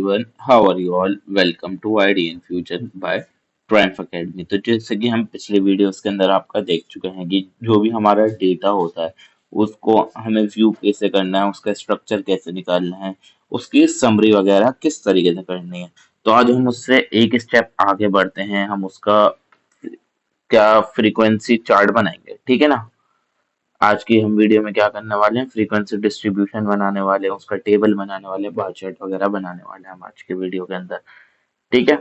everyone, how are you all? Welcome to IDN Future by Triumph Academy। तो जैसे कि हम पिछले वीडियोस के अंदर आपका देख चुके हैं कि जो भी हमारा डेटा होता है उसको हमें व्यू कैसे करना है, उसका स्ट्रक्चर कैसे निकालना है, उसकी समरी वगैरह किस तरीके से करनी है। तो आज हम उससे एक स्टेप आगे बढ़ते हैं, हम उसका क्या फ्रीक्वेंसी चार्ट बनाएंगे, ठीक है ना। आज की हम वीडियो में क्या करने वाले हैं, फ्रीक्वेंसी डिस्ट्रीब्यूशन बनाने वाले हैं, उसका टेबल बनाने वाले हैं, बार चार्ट वगैरह बनाने वाले हैं हम आज के वीडियो के अंदर। ठीक है,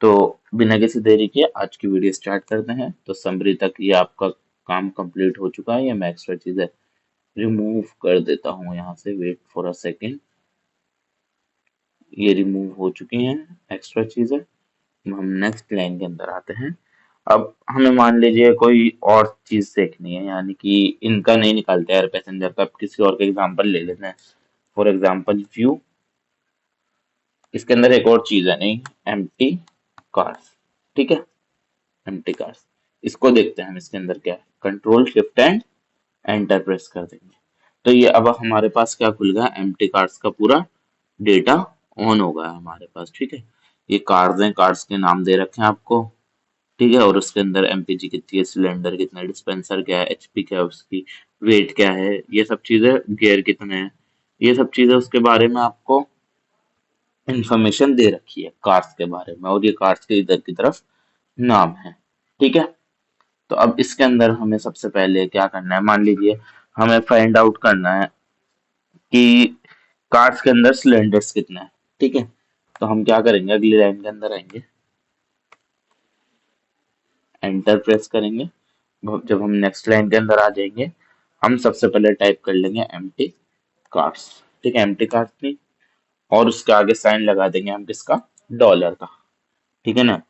तो बिना किसी देरी के आज की वीडियो स्टार्ट करते हैं। तो समरी तक ये आपका काम कंप्लीट हो चुका है। ये मैं एक्स्ट्रा चीजें रिमूव कर देता हूँ यहाँ से, वेट फॉर अ सेकेंड। ये रिमूव हो चुकी हैं एक्स्ट्रा चीजें। हम नेक्स्ट लाइन के अंदर आते हैं। अब हमें मान लीजिए कोई और चीज देखनी है, यानी कि इनका नहीं निकालते यार पैसेंजर का, अब किसी और का एग्जांपल ले लेते हैं। फॉर एग्जांपल व्यू, इसके अंदर एक और चीज है नहीं, एम्प्टी कार्स। ठीक है, एम्प्टी कार्स, इसको देखते हैं हम इसके अंदर क्या है। Control shift and enter press कर देंगे तो ये अब हमारे पास क्या खुल गया, एम्प्टी कार्स का पूरा डेटा ऑन हो गया हमारे पास। ठीक है, ये कार्स हैं, कार्स के नाम दे रखे हैं आपको। ठीक है, और उसके अंदर एमपीजी कितनी है, सिलेंडर कितना है, डिस्पेंसर क्या है, एचपी क्या है, उसकी वेट क्या है, ये सब चीजें, गियर कितने हैं, ये सब चीजें उसके बारे में आपको इंफॉर्मेशन दे रखी है कार्स के बारे में, और ये कार्स के इधर की तरफ नाम है। ठीक है, तो अब इसके अंदर हमें सबसे पहले क्या करना है, मान लीजिए हमें फाइंड आउट करना है कि कार्स के अंदर सिलेंडर्स कितने हैं। ठीक है, तो हम क्या करेंगे, अगली लाइन के अंदर आएंगे, एंटर प्रेस करेंगे। जब हम नेक्स्ट लाइन के अंदर आ जाएंगे, हम सबसे पहले टाइप कर लेंगे एम्प्टी कार्स। ठीक है, एम्प्टी कार्स नहीं, और उसके आगे साइन लगा देंगे हम किसका, डॉलर का। ठीक है ना,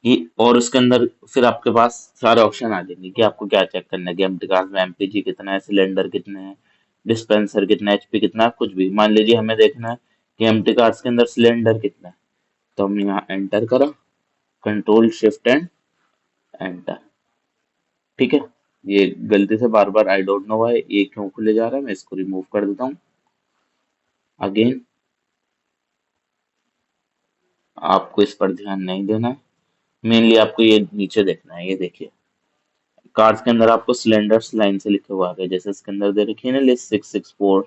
ये और उसके अंदर फिर आपके पास सारे ऑप्शन आ जाएंगे कि आपको क्या चेक करना है कि एम्प्टी कार्स में एमपीजी कितना है, सिलेंडर कितने हैं, डिस्पेंसर कितना है, एचपी कितना है, कुछ भी। मान लीजिए हमें देखना है कि एम्प्टी कार्स के अंदर सिलेंडर कितना है, तो हम यहाँ एंटर करा, कंट्रोल शिफ्ट एंड एंटर। ठीक है, ये गलती से बार बार आई डोंट नो व्हाई ये क्यों खुले जा रहा है, मैं इसको रिमूव कर देता हूँ। अगेन आपको इस पर ध्यान नहीं देना है, मेनली आपको ये नीचे देखना है। ये देखिए, कार्स के अंदर आपको सिलेंडर्स लाइन से लिखे हुआ है, जैसे इसके अंदर दे रखी है ना लिस्ट 664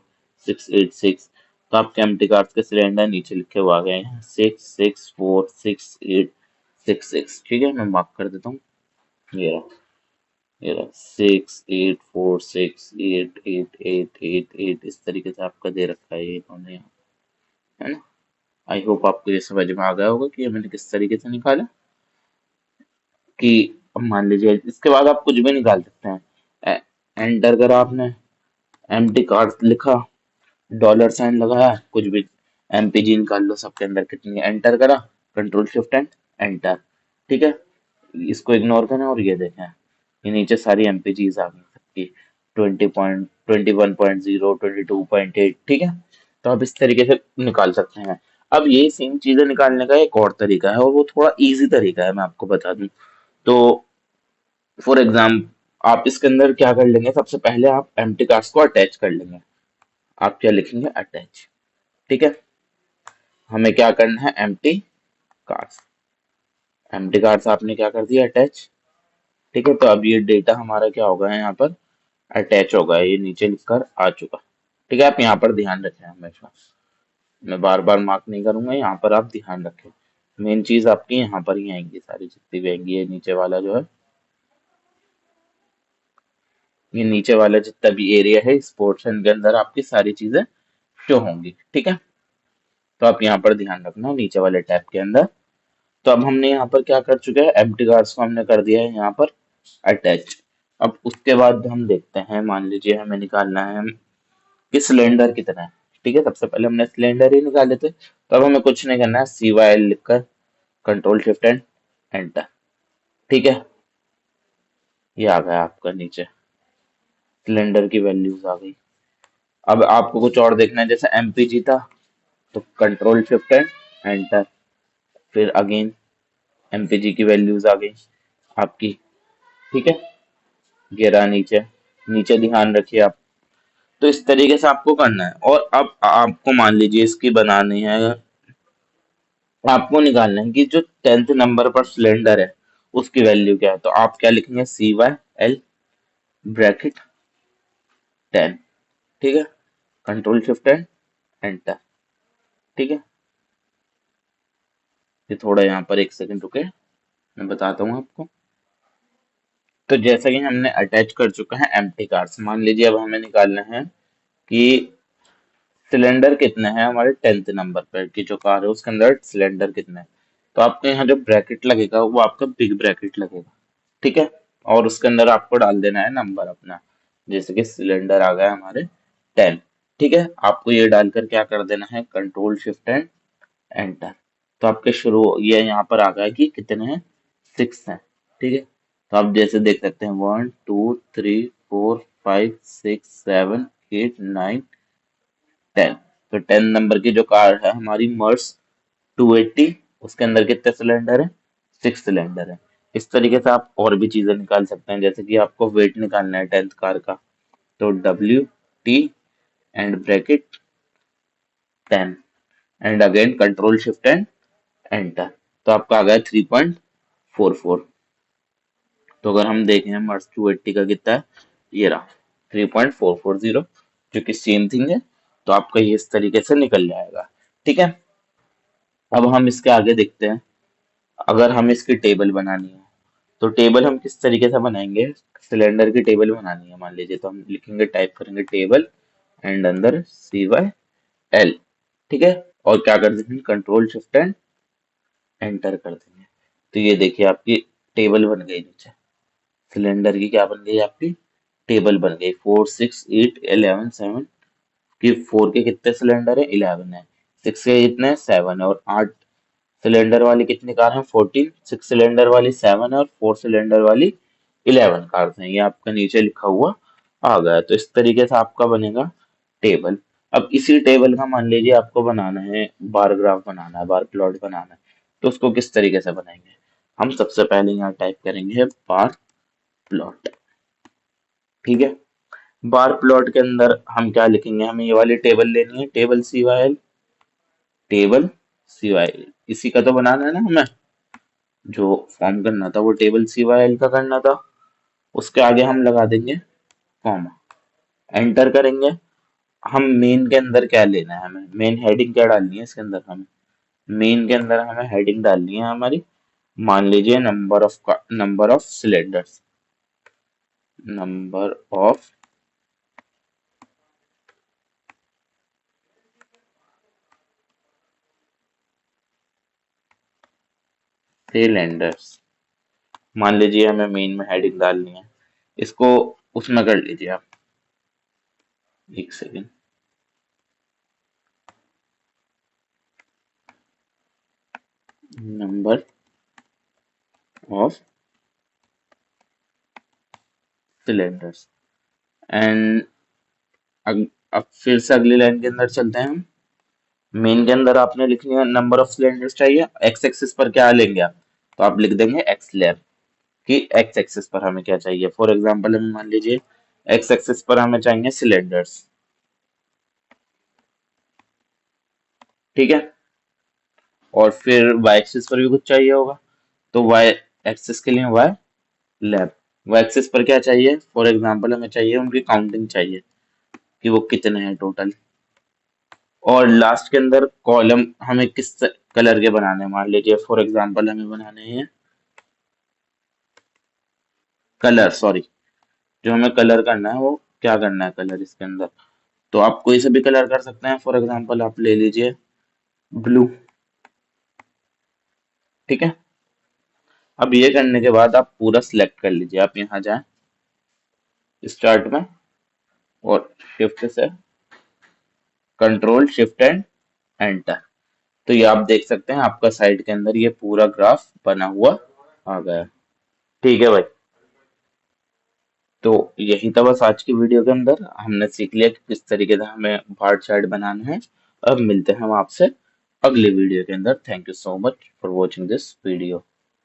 686, तो आपके एम्प्टी कार्स के सिलेंडर नीचे लिखे हुआ गए हैं 664 6866। ठीक है, मैं मार्क कर देता हूँ, ये रहा, ये रहा 68468888, इस तरीके से आपका दे रखा है ये इन्होंने यहाँ, है ना। आई होप आपको ये समझ में आ गया होगा कि ये मैंने किस तरीके से निकाला। कि अब मान लीजिए इसके बाद आप कुछ भी निकाल सकते हैं। एंटर करा आपने, एम्प्टी कार्ड लिखा, डॉलर साइन लगाया, कुछ भी एमपीजी निकाल लो सबके अंदर कितनी है, एंटर करा, कंट्रोल शिफ्ट एंड एंटर। ठीक है, इसको इग्नोर करें और ये देखें, ये नीचे सारी एमपीजीज आ गई सबकी, 20.21.0 22.8। ठीक है, तो आप इस तरीके से निकाल सकते हैं। अब ये सेम चीजें निकालने का एक और तरीका है, और वो थोड़ा इजी तरीका है, मैं आपको बता दूं। तो फॉर एग्जाम्पल आप इसके अंदर क्या कर लेंगे, सबसे पहले आप एम्प्टी कार्ड्स को अटैच कर लेंगे। आप क्या लिखेंगे, अटैच। ठीक है, हमें क्या करना है, एम्प्टी कार्ड्स, एम्प्टी कार्ड्स आपने क्या कर दिया, अटैच। ठीक है, तो अब ये डेटा हमारा क्या होगा, यहाँ पर अटैच होगा, ये नीचे लिखकर आ चुका। ठीक है, आप यहाँ पर ध्यान रखें हमेशा, मैं बार बार मार्क नहीं करूंगा, यहाँ पर आप ध्यान रखें। मेन चीज आपकी यहाँ पर ही आएंगी, सारी जितनी भी आएंगी, ये नीचे वाला जो है, ये नीचे वाला जितना भी एरिया है इस पोर्शन के अंदर आपकी सारी चीजें शो होंगी। ठीक है, तो आप यहाँ पर ध्यान रखना नीचे वाले टैब के अंदर। तो अब हमने यहाँ पर क्या कर चुके हैं, एम्प्टी कार्ड्स को हमने कर दिया है यहाँ पर अटैच। अब उसके बाद हम देखते हैं, मान लीजिए हमें निकालना है कि सिलेंडर कितना है। ठीक है, सबसे पहले हमने सिलेंडर ही निकाले थे, तो अब हमें कुछ नहीं करना है, CYL लिखकर कंट्रोल शिफ्ट एंड एंटर। ठीक है, ये आ गया आपका नीचे, सिलेंडर की वैल्यूज आ गई। अब आपको कुछ और देखना है, जैसे एमपीजी था, तो कंट्रोल शिफ्ट एंड एंटर, फिर अगेन एमपीजी की वैल्यूज आ गई आपकी। ठीक है, गिरा नीचे, नीचे ध्यान रखिए आप। तो इस तरीके से आपको करना है, और अब आपको मान लीजिए इसकी बनानी है आपको निकालना है कि जो 10th नंबर पर सिलेंडर है उसकी वैल्यू क्या है। तो आप क्या लिखेंगे, CYL ब्रैकेट 10। ठीक है, कंट्रोल शिफ्ट एंड एंटर। ठीक है, ये थोड़ा यहाँ पर एक सेकंड रुके, मैं बताता हूँ आपको। तो जैसा कि हमने अटैच कर चुका है एम्प्टी कार्स, मान लीजिए अब हमें निकालना है कि सिलेंडर कितने हैं हमारे 10th नंबर पर की जो कार है उसके अंदर सिलेंडर कितने हैं। तो आपके यहाँ जो ब्रैकेट लगेगा वो आपका बिग ब्रैकेट लगेगा। ठीक है, और उसके अंदर आपको डाल देना है नंबर अपना, जैसे कि सिलेंडर आ गया हमारे 10। ठीक है, आपको ये डालकर क्या कर देना है, कंट्रोल शिफ्ट एंड एंटर। तो आपके शुरू ये यहाँ पर आ गया कि कितने हैं, 6 हैं। ठीक है, तो आप जैसे देख सकते हैं 1 2 3 4 5 6 7 8 9 10। तो 10 नंबर की जो कार है हमारी मर्स 280, उसके अंदर कितने सिलेंडर है, 6 सिलेंडर है। इस तरीके से आप और भी चीजें निकाल सकते हैं, जैसे कि आपको वेट निकालना है 10th कार का, तो WT and bracket 10 and again control shift and enter. तो आपका आ गया 3.44। तो अगर हम देखें मर्स 280 का कितना है, ये रहा 3.440, जो कि सेम थिंग है। तो आपका ये इस तरीके से निकल जाएगा। ठीक है, अब हम इसके आगे देखते हैं। अगर हमें इसकी टेबल बनानी है तो टेबल हम किस तरीके से बनाएंगे, सिलेंडर की टेबल बनानी है मान लीजिए, तो हम लिखेंगे, टाइप करेंगे टेबल एंड अंदर CYL। ठीक है, और क्या कर देंगे, कंट्रोल शिफ्ट एंड एंटर कर देंगे। तो ये देखिए आपकी टेबल बन गई, नीचे सिलेंडर की क्या बन गई, आपकी टेबल बन गई। 4 6 8 11 7 कि 4 के कितने सिलेंडर है, 11 है। 6 के कितने हैं, 7 है। और 8 सिलेंडर वाली कितनी कार है, 14। 6 सिलेंडर वाली 7 है और 4 सिलेंडर वाली 11 कार्स हैं। ये आपका नीचे लिखा हुआ आ गया। तो इस तरीके से आपका बनेगा टेबल। अब इसी टेबल का मान लीजिए आपको बनाना है, बार ग्राफ बनाना है, बार प्लॉट बनाना है, तो उसको किस तरीके से बनाएंगे। हम सबसे पहले यहाँ टाइप करेंगे बार प्लॉट। ठीक है, बार प्लॉट के अंदर हम क्या लिखेंगे, हमें ये वाली टेबल लेनी है, टेबल CYL, टेबल CYL इसी का तो बनाना है ना हमें, जो फॉर्म करना था वो टेबल CYL का करना था। उसके आगे हम लगा देंगे कॉमा, एंटर करेंगे। हम मेन के अंदर क्या लेना है, हमें मेन हेडिंग क्या डालनी है इसके अंदर, हमें मेन के अंदर हमें हेडिंग डालनी है हमारी, मान लीजिए number of cylinders, number of cylinders, मान लीजिए हमें मेन में हेडिंग डालनी है। इसको उसमें कर लीजिए आप, एक second, number of cylinders and अब फिर से अगली लाइन के अंदर चलते हैं हम। मेन के अंदर आपने लिख लिया नंबर ऑफ सिलेंडर्स चाहिए, एक्स एक्सिस पर क्या लेंगे आप, तो आप लिख देंगे एक्स लैब, कि एक्स एक्सिस पर हमें क्या चाहिए। फॉर एग्जांपल हमें मान लीजिए एक्स एक्सिस पर हमें चाहिए सिलेंडर्स। ठीक है, और फिर वाई एक्सिस पर भी कुछ चाहिए होगा, तो वाई एक्सिस के लिए वाई लैब। वाई एक्सिस पर क्या चाहिए, फॉर एग्जांपल हमें चाहिए उनकी काउंटिंग चाहिए कि वो कितने हैं टोटल। और लास्ट के अंदर कॉलम हमें किस कलर के बनाने हैं, मान लीजिए फॉर एग्जांपल हमें बनाने हैं कलर, सॉरी, जो हमें कलर करना है वो क्या करना है कलर इसके अंदर, तो आप कोई से भी कलर कर सकते हैं। फॉर एग्जांपल आप ले लीजिए ब्लू। ठीक है, अब ये करने के बाद आप पूरा सिलेक्ट कर लीजिए, आप यहाँ जाएं स्टार्ट में और शिफ्ट से कंट्रोल शिफ्ट एंड एंटर। तो ये आप देख सकते हैं आपका साइड के अंदर ये पूरा ग्राफ बना हुआ आ गया। ठीक है भाई, तो यही था बस आज की वीडियो के अंदर, हमने सीख लिया कि किस तरीके से हमें बार चार्ट बनाना है। अब मिलते हैं हम आपसे अगले वीडियो के अंदर। Thank you so much for watching this video.